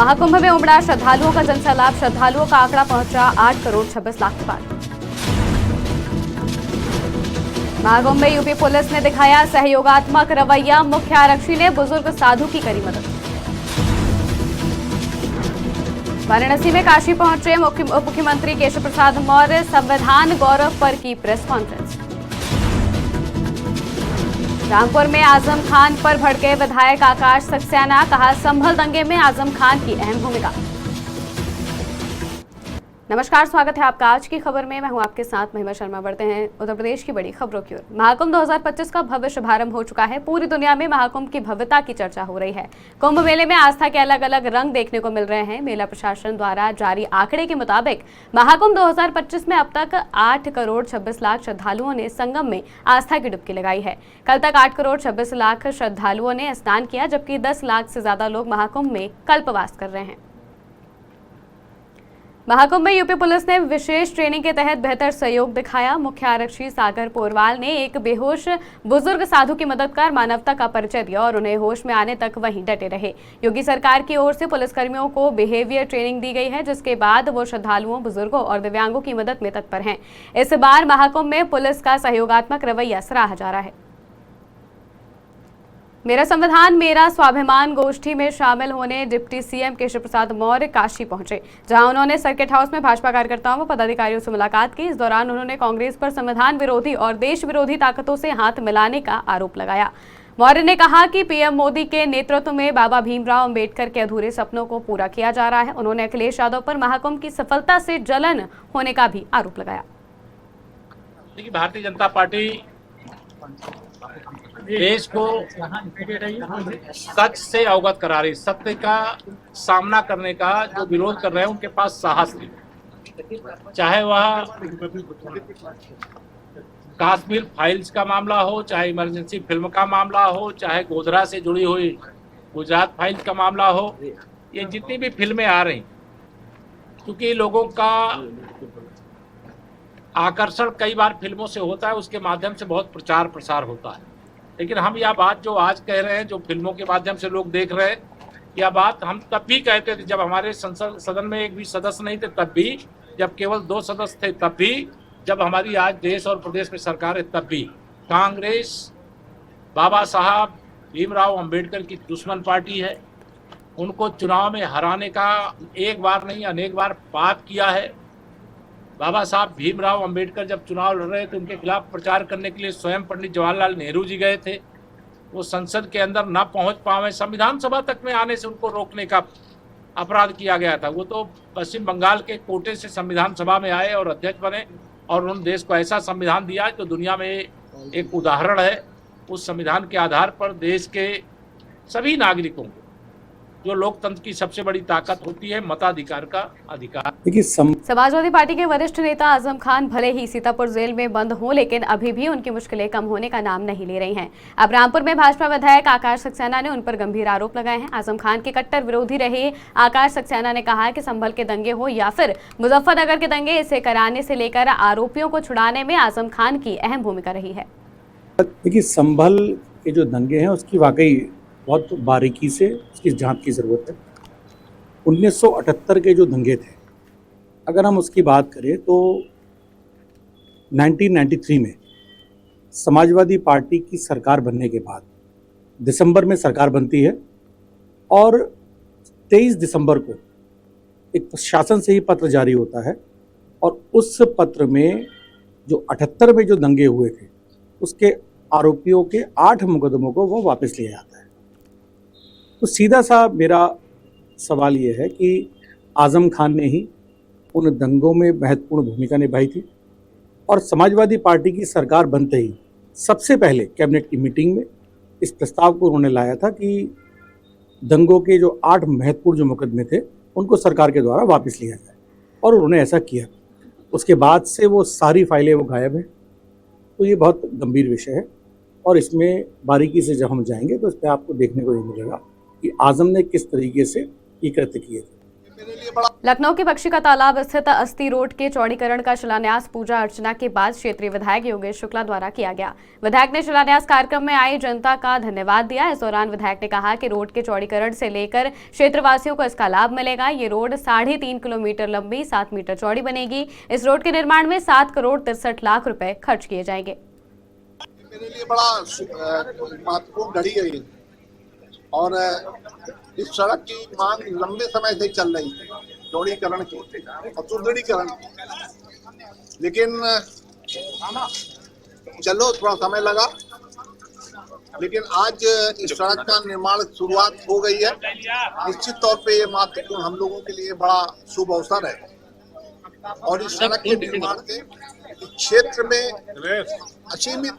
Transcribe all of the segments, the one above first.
महाकुंभ में उमड़ा श्रद्धालुओं का जनसैलाब। श्रद्धालुओं का आंकड़ा पहुंचा 8 करोड़ 26 लाख के पार। महाकुंभ में यूपी पुलिस ने दिखाया सहयोगात्मक रवैया। मुख्य आरक्षी ने बुजुर्ग साधु की करी मदद। वाराणसी में काशी पहुंचे मुख्यमंत्री केशव प्रसाद मौर्य। संविधान गौरव पर की प्रेस कॉन्फ्रेंस। रामपुर में आजम खान पर भड़के विधायक आकाश सक्सेना। कहा संभल दंगे में आजम खान की अहम भूमिका। नमस्कार, स्वागत है आपका आज की खबर में। मैं हूं आपके साथ महिमा शर्मा। बढ़ते हैं उत्तर प्रदेश की बड़ी खबरों की ओर। महाकुंभ 2025 का भव्य शुभारंभ हो चुका है। पूरी दुनिया में महाकुंभ की भव्यता की चर्चा हो रही है। कुंभ मेले में आस्था के अलग अलग रंग देखने को मिल रहे हैं। मेला प्रशासन द्वारा जारी आंकड़े के मुताबिक महाकुंभ 2025 में अब तक 8 करोड़ 26 लाख श्रद्धालुओं ने संगम में आस्था की डुबकी लगाई है। कल तक 8 करोड़ 26 लाख श्रद्धालुओं ने स्नान किया, जबकि 10 लाख से ज्यादा लोग महाकुंभ में कल्पवास कर रहे हैं। महाकुंभ में यूपी पुलिस ने विशेष ट्रेनिंग के तहत बेहतर सहयोग दिखाया। मुख्य आरक्षी सागर पोरवाल ने एक बेहोश बुजुर्ग साधु की मदद कर मानवता का परिचय दिया और उन्हें होश में आने तक वहीं डटे रहे। योगी सरकार की ओर से पुलिसकर्मियों को बिहेवियर ट्रेनिंग दी गई है, जिसके बाद वो श्रद्धालुओं, बुजुर्गों और दिव्यांगों की मदद में तत्पर हैं। इस बार महाकुंभ में पुलिस का सहयोगात्मक रवैया सराहा जा रहा है। मेरा संविधान मेरा स्वाभिमान गोष्ठी में शामिल होने डिप्टी सीएम केशव प्रसाद मौर्य काशी पहुंचे, जहां उन्होंने सर्किट हाउस में भाजपा कार्यकर्ताओं व पदाधिकारियों से मुलाकात की। इस दौरान उन्होंने कांग्रेस पर संविधान विरोधी और देश विरोधी ताकतों से हाथ मिलाने का आरोप लगाया। मौर्य ने कहा कि पीएम मोदी के नेतृत्व में बाबा भीमराव अंबेडकर के अधूरे सपनों को पूरा किया जा रहा है। उन्होंने अखिलेश यादव पर महाकुंभ की सफलता से जलन होने का भी आरोप लगाया। भारतीय जनता पार्टी देश को सच से अवगत करा रही, सत्य का सामना करने का जो विरोध कर रहे हैं उनके पास साहस नहीं। चाहे वह कश्मीर फाइल्स का मामला हो, चाहे इमरजेंसी फिल्म का मामला हो, चाहे गोधरा से जुड़ी हुई गुजरात फाइल्स का मामला हो, ये जितनी भी फिल्में आ रही, क्योंकि लोगों का आकर्षण कई बार फिल्मों से होता है, उसके माध्यम से बहुत प्रचार प्रसार होता है। लेकिन हम यह बात जो आज कह रहे हैं, जो फिल्मों के माध्यम से लोग देख रहे हैं, यह बात हम तब भी कहते थे जब हमारे संसद सदन में एक भी सदस्य नहीं थे, तब भी, जब केवल 2 सदस्य थे तब भी, जब हमारी आज देश और प्रदेश में सरकार है तब भी। कांग्रेस बाबा साहब भीमराव अंबेडकर की दुश्मन पार्टी है। उनको चुनाव में हराने का एक बार नहीं अनेक बार पाप किया है। बाबा साहब भीमराव अंबेडकर जब चुनाव लड़ रहे थे, उनके खिलाफ प्रचार करने के लिए स्वयं पंडित जवाहरलाल नेहरू जी गए थे। वो संसद के अंदर न पहुंच पाए, संविधान सभा तक में आने से उनको रोकने का अपराध किया गया था। वो तो पश्चिम बंगाल के कोटे से संविधान सभा में आए और अध्यक्ष बने और उन्होंने देश को ऐसा संविधान दिया जो दुनिया में एक उदाहरण है। उस संविधान के आधार पर देश के सभी नागरिकों को, जो लोकतंत्र की सबसे बड़ी ताकत होती है, मताधिकार का अधिकार। समाजवादी पार्टी के वरिष्ठ नेता आजम खान भले ही सीतापुर जेल में बंद हों, लेकिन अभी भी उनकी मुश्किलें कम होने का नाम नहीं ले रही हैं। अब रामपुर में भाजपा विधायक आकाश सक्सेना ने उन पर गंभीर आरोप लगाए हैं। आजम खान के कट्टर विरोधी रहे आकाश सक्सेना ने कहा कि संभल के दंगे हो या फिर मुजफ्फरनगर के दंगे, इसे कराने से लेकर आरोपियों को छुड़ाने में आजम खान की अहम भूमिका रही है। देखिए, संभल के जो दंगे हैं उसकी वाकई बहुत बारीकी से उसकी जांच की ज़रूरत है। 1978 के जो दंगे थे, अगर हम उसकी बात करें तो 1993 में समाजवादी पार्टी की सरकार बनने के बाद दिसंबर में सरकार बनती है और 23 दिसंबर को एक शासन से ही पत्र जारी होता है और उस पत्र में जो 78 में जो दंगे हुए थे उसके आरोपियों के 8 मुकदमों को वो वापस लिया जाता है। तो सीधा सा मेरा सवाल ये है कि आजम खान ने ही उन दंगों में महत्वपूर्ण भूमिका निभाई थी और समाजवादी पार्टी की सरकार बनते ही सबसे पहले कैबिनेट की मीटिंग में इस प्रस्ताव को उन्होंने लाया था कि दंगों के जो 8 महत्वपूर्ण जो मुकदमे थे उनको सरकार के द्वारा वापस लिया जाए, और उन्होंने ऐसा किया। उसके बाद से वो सारी फाइलें वो गायब हैं। तो ये बहुत गंभीर विषय है और इसमें बारीकी से जब हम जाएंगे तो इस पर आपको देखने को ये मिलेगा कि आजम ने किस तरीके से ये कृत्य किए थे। मेरे लिए बड़ा लखनऊ के बख्शी का तालाब स्थित अस्थि रोड के चौड़ीकरण का शिलान्यास पूजा अर्चना के बाद क्षेत्रीय विधायक योगेश शुक्ला द्वारा किया गया। विधायक ने शिलान्यास कार्यक्रम में आई जनता का धन्यवाद दिया। इस दौरान विधायक ने कहा कि रोड के चौड़ीकरण से लेकर क्षेत्रवासियों को इसका लाभ मिलेगा। ये रोड 3.5 किलोमीटर लंबी, 7 मीटर चौड़ी बनेगी। इस रोड के निर्माण में 7 करोड़ 63 लाख रुपए खर्च किए जाएंगे। मेरे लिए बड़ा महत्वपूर्ण घड़ी है ये, और इस सड़क की मांग लंबे समय से चल रही है, चौड़ीकरण की और सुदृढ़ीकरण की, लेकिन चलो थोड़ा समय लगा, लेकिन आज इस सड़क का निर्माण शुरुआत हो गई है। निश्चित तौर पे ये महत्वपूर्ण हम लोगों के लिए बड़ा शुभ अवसर है, और इस सड़क के निर्माण से क्षेत्र में असीमित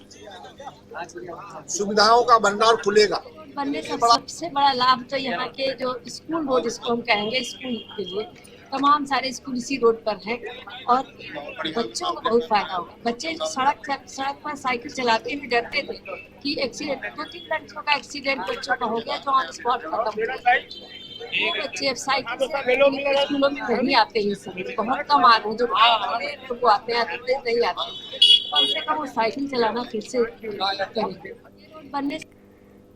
सुविधाओं का भंडार खुलेगा। बनने का सबसे बड़ा लाभ तो यहाँ के जो स्कूल रोड, जिसको हम कहेंगे स्कूल के लिए, तमाम सारे स्कूल इसी रोड पर हैं और बच्चों को बहुत फायदा होगा। बच्चे जो सड़क पर साइकिल चलाते हुए डरते थे कि एक्सीडेंट, 2-3 लड़कियों का एक्सीडेंट बच्चों का हो गया जो ऑन स्पॉट खत्म हो गया। वो बच्चे अब साइकिल स्कूलों में नहीं आते हैं, सब बहुत कम आ रहे हैं, जो बड़े लोग आते हैं नहीं आते, कम से कम वो साइकिल चलाना फिर से करेंगे। बनने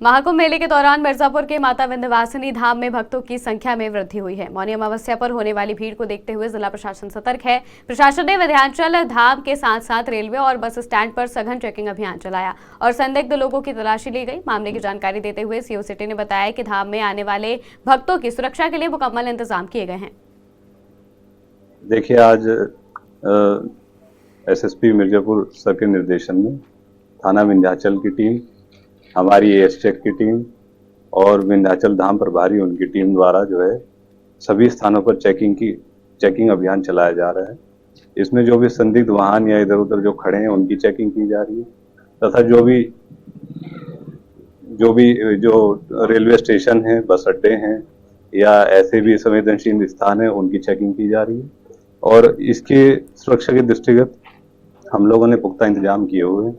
महाकुंभ मेले के दौरान मिर्जापुर के माता विंध्यवासिनी धाम में भक्तों की संख्या में वृद्धि हुई है। मौनी अमावस्या पर होने वाली भीड़ को देखते हुए जिला प्रशासन सतर्क है। प्रशासन ने विंध्याचल धाम के साथ साथ रेलवे और बस स्टैंड पर सघन चेकिंग अभियान चलाया और संदिग्ध लोगों की तलाशी ली गई। मामले की जानकारी देते हुए सीओ सिटी ने बताया कि धाम में आने वाले भक्तों की सुरक्षा के लिए मुकम्मल इंतजाम किए गए हैं। देखिए, आज एसएसपी मिर्जापुर सर के निर्देशन में थाना विंध्याचल की टीम, हमारी एएसटेक की टीम और विंध्याचल धाम प्रभारी उनकी टीम द्वारा जो है सभी स्थानों पर चेकिंग अभियान चलाया जा रहा है। इसमें जो भी संदिग्ध वाहन या इधर उधर जो खड़े हैं उनकी चेकिंग की जा रही है, तथा जो रेलवे स्टेशन है, बस अड्डे हैं या ऐसे भी संवेदनशील स्थान है उनकी चेकिंग की जा रही है। और इसके सुरक्षा के दृष्टिगत हम लोगों ने पुख्ता इंतजाम किए हुए हैं।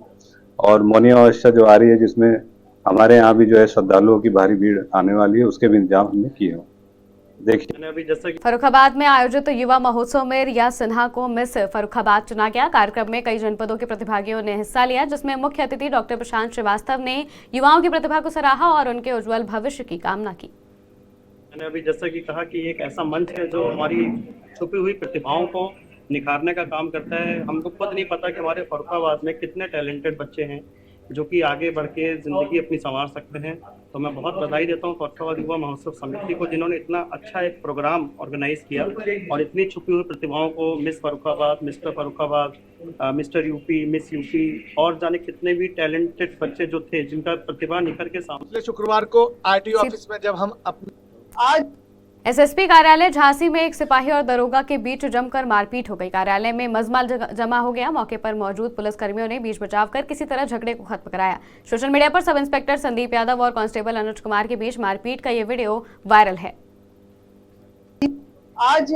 और मौनी अमावस्या जो आ रही है, जिसमें हमारे यहाँ भी जो है श्रद्धालुओं की भारी भीड़ आने वाली है, उसके भी इंतजाम हमने किए हैं। देखिए, अभी जैसा फर्रुखाबाद में आयोजित युवा महोत्सव में रिया सिन्हा को मिस फर्रुखाबाद चुना गया। कार्यक्रम में कई जनपदों के प्रतिभागियों ने हिस्सा लिया, जिसमें मुख्य अतिथि डॉक्टर प्रशांत श्रीवास्तव ने युवाओं की प्रतिभा को सराहा और उनके उज्जवल भविष्य की कामना की। मैंने अभी जैसा कि कहा कि एक ऐसा मंच है जो हमारी छुपी हुई प्रतिभाओं को निखारने का काम करता है। हमको खुद नहीं पता कि हमारे फर्रुखाबाद में कितने टैलेंटेड बच्चे हैं जो कि आगे बढ़ के ज़िंदगी अपनी संवार सकते हैं। तो मैं बहुत बधाई देता हूँ फर्रुखाबाद युवा महोत्सव समिति को, जिन्होंने इतना अच्छा एक प्रोग्राम ऑर्गेनाइज किया और इतनी छुपी हुई प्रतिभाओं को miss Farrukhabad, mister Farrukhabad, mister UP, miss UP और जाने कितने भी टैलेंटेड बच्चे जो थे जिनका प्रतिभा निखर के सामने। शुक्रवार को आरटीओ ऑफिस में जब हम आज एसएसपी कार्यालय झांसी में एक सिपाही और दरोगा के बीच जमकर मारपीट हो गई। कार्यालय में मजमाल जमा हो गया। मौके पर मौजूद पुलिसकर्मियों ने बीच बचाव कर किसी तरह झगड़े को खत्म कराया। सोशल मीडिया पर सब इंस्पेक्टर संदीप यादव और कांस्टेबल अनुज कुमार के बीच मारपीट का ये वीडियो वायरल है। आज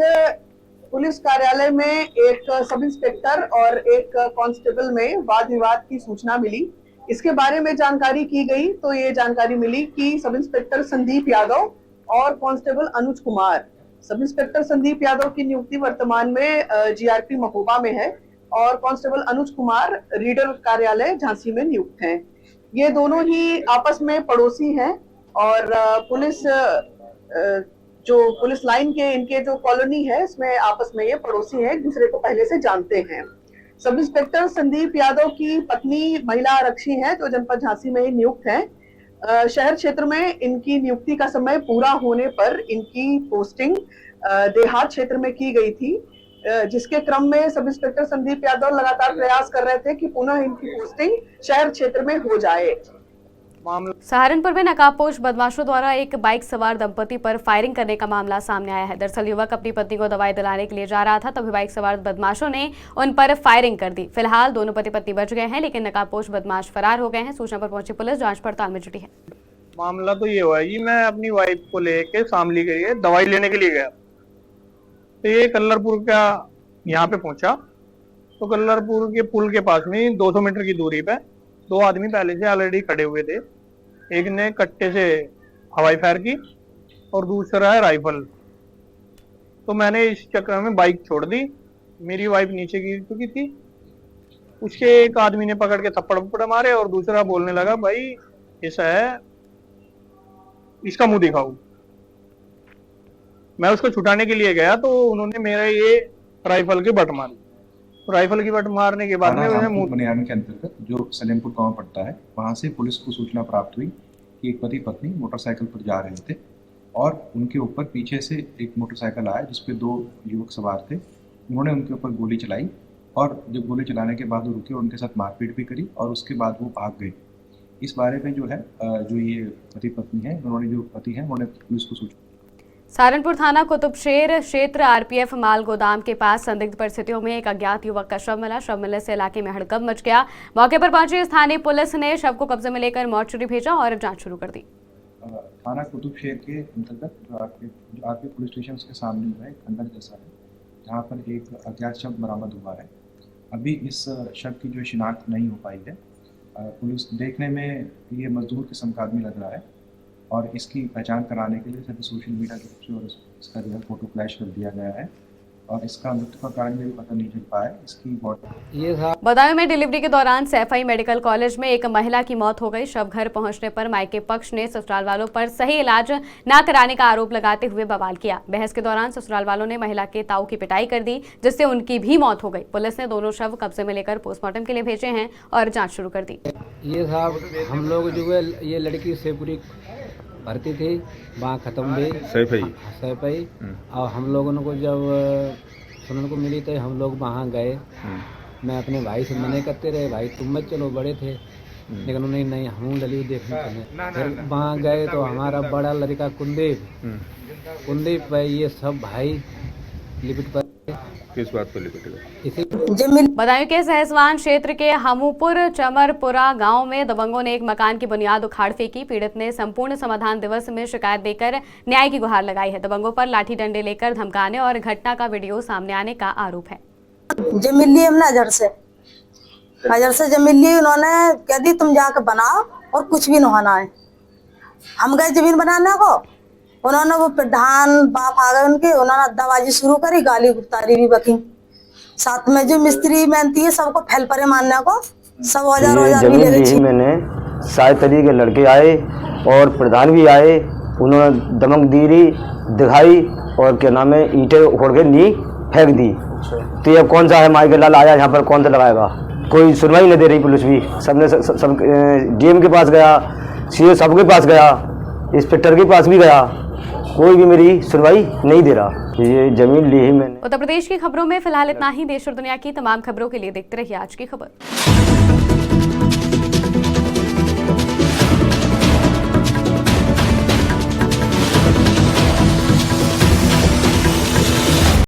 पुलिस कार्यालय में एक सब इंस्पेक्टर और एक कांस्टेबल में वाद विवाद की सूचना मिली। इसके बारे में जानकारी की गई तो ये जानकारी मिली कि सब इंस्पेक्टर संदीप यादव और constable Anuj Kumar, sub inspector Sandeep Yadav की नियुक्ति वर्तमान में जीआरपी महोबा में है और कांस्टेबल अनुज कुमार रीडर कार्यालय झांसी में नियुक्त हैं। ये दोनों ही आपस में पड़ोसी हैं और पुलिस लाइन के इनके जो कॉलोनी है इसमें आपस में ये पड़ोसी हैं, एक दूसरे को पहले से जानते हैं। सब इंस्पेक्टर संदीप यादव की पत्नी महिला आरक्षी हैं जो जनपद झांसी में ही नियुक्त हैं। शहर क्षेत्र में इनकी नियुक्ति का समय पूरा होने पर इनकी पोस्टिंग देहात क्षेत्र में की गई थी, जिसके क्रम में सब इंस्पेक्टर संदीप यादव लगातार प्रयास कर रहे थे कि पुनः इनकी पोस्टिंग शहर क्षेत्र में हो जाए। सहारनपुर में नकाबपोश बदमाशों द्वारा एक बाइक सवार दंपति पर फायरिंग करने का मामला सामने आया है। दरअसल युवक अपनी पत्नी को दवाई दिलाने के लिए जा रहा था, तभी बाइक सवार बदमाशों ने उन पर फायरिंग कर दी। फिलहाल दोनों पति पत्नी बच गए हैं, लेकिन नकाबपोश बदमाश फरार हो गए हैं। सूचना पर पहुंची पुलिस जांच पड़ताल में जुटी है। मामला तो ये हुआ है जी, मैं अपनी वाइफ को लेके शामली के लिए दवाई लेने के लिए गया, तो ये कल्लरपुर का यहाँ पे पहुंचा तो कल्लरपुर के पुल के पास में 200 मीटर की दूरी पे 2 आदमी पहले से ऑलरेडी खड़े हुए थे। एक ने कट्टे से हवाई फायर की और दूसरा है राइफल। तो मैंने इस चक्कर में बाइक छोड़ दी, मेरी वाइफ नीचे गिर चुकी थी। उसके एक आदमी ने पकड़ के थप्पड़ मारे और दूसरा बोलने लगा, भाई ऐसा है, इसका मुंह दिखाओ। मैं उसको छुटाने के लिए गया तो उन्होंने मेरा ये राइफल की बट मारी। राइफल की बट मारने के बाद में मुंह बनियान के अंतर्गत जो सलेमपुर गांव पड़ता है, वहां से पुलिस को सूचना प्राप्त हुई कि एक पति पत्नी मोटरसाइकिल पर जा रहे थे और उनके ऊपर पीछे से एक मोटरसाइकिल आया जिसपे 2 युवक सवार थे। उन्होंने उनके ऊपर गोली चलाई और जब गोली चलाने के बाद वो रुके, उनके साथ मारपीट भी करी और उसके बाद वो भाग गए। इस बारे में जो है जो ये पति पत्नी है, उन्होंने जो पति है उन्होंने पुलिस को सूचना। सहारनपुर थाना कुतुबशेर क्षेत्र आरपीएफ माल गोदाम के पास संदिग्ध परिस्थितियों में एक अज्ञात युवक का शव मिला। शव मिलने से इलाके में हड़कंप मच गया। मौके पर पहुंची स्थानीय पुलिस ने शव को कब्जे में लेकर मोर्चरी भेजा और जांच शुरू कर दी। थाना कुतुबशेर के अंतर्गत जो आरपीएफ पुलिस स्टेशन के सामने जो है खंडर जैसा है, जहाँ पर एक अज्ञात शव बरामद हुआ है। अभी इस शव की जो शिनाख्त नहीं हो पाई है। पुलिस देखने में ये मजदूर किस्म का आदमी लग रहा है और इसकी पहचान कराने के लिए सभी सोशल मीडिया के थ्रू और इसका जो है फोटो फ्लैश कर दिया गया है और इसका मृत्यु का कारण भी पता नहीं चल पाया। इसकी बॉडी बदायूं में डिलीवरी के दौरान सैफई मेडिकल कॉलेज में एक महिला की मौत हो गई। शव घर पहुंचने पर मायके पक्ष ने ससुराल वालों पर सही इलाज न कराने का आरोप लगाते हुए बवाल किया। बहस के दौरान ससुराल वालों ने महिला के ताऊ की पिटाई कर दी, जिससे उनकी भी मौत हो गई। पुलिस ने दोनों शव कब्जे में लेकर पोस्टमार्टम के लिए भेजे हैं और जाँच शुरू कर दी। ये साहब हम लोग जो है ये लड़की से पूरी भर्ती थी, वहाँ ख़त्म भी सैफई और हम लोगों को जब सुनने को मिली तो हम लोग वहाँ गए। मैं अपने भाई से मना करते रहे, भाई तुम मत चलो, बड़े थे, लेकिन उन्होंने नहीं हम डली देखने चले। फिर वहाँ गए तो हमारा बड़ा लड़का कुलदीप पे ये सब भाई लिपिट पर। किस बात पर लिपिट? बदायूं के सहसवान क्षेत्र के हमूपुर चमरपुरा गांव में दबंगों ने एक मकान की बुनियाद उखाड़ फेंकी। पीड़ित ने संपूर्ण समाधान दिवस में शिकायत देकर न्याय की गुहार लगाई है। दबंगों पर लाठी डंडे लेकर धमकाने और घटना का वीडियो सामने आने का आरोप है। जमीन ली हमने अजहर से जमीन ली, उन्होंने कह दी तुम जाकर बनाओ और कुछ भी न होना है। हम गए जमीन बनाने को, उन्होंने वो प्रधान बाप आ गए उनके, उन्होंने अद्दाबाजी शुरू करी, गाली गुप्तारी भी बकी। साथ में जो मिस्त्री मेहनती है सबको फैल परे मारने को, सब औजार भी ले गए। मैंने सारे तरीके के लड़के आए और प्रधान भी आए, उन्होंने दमकदीरी दिखाई और क्या नाम है ईंटें उखड़ के नी फेंक दी। तो ये कौन सा है माई के लाल आया यहाँ पर, कौन सा लगाएगा? कोई सुनवाई नहीं दे रही पुलिस भी। सबने सब डीएम के पास गया, सीओ साहब के पास गया, इंस्पेक्टर के पास भी गया, कोई भी मेरी सुनवाई नहीं दे रहा। ये जमीन ली है मैंने। उत्तर प्रदेश की खबरों में फिलहाल इतना ही। देश और दुनिया की तमाम खबरों के लिए देखते रहिए आज की खबर।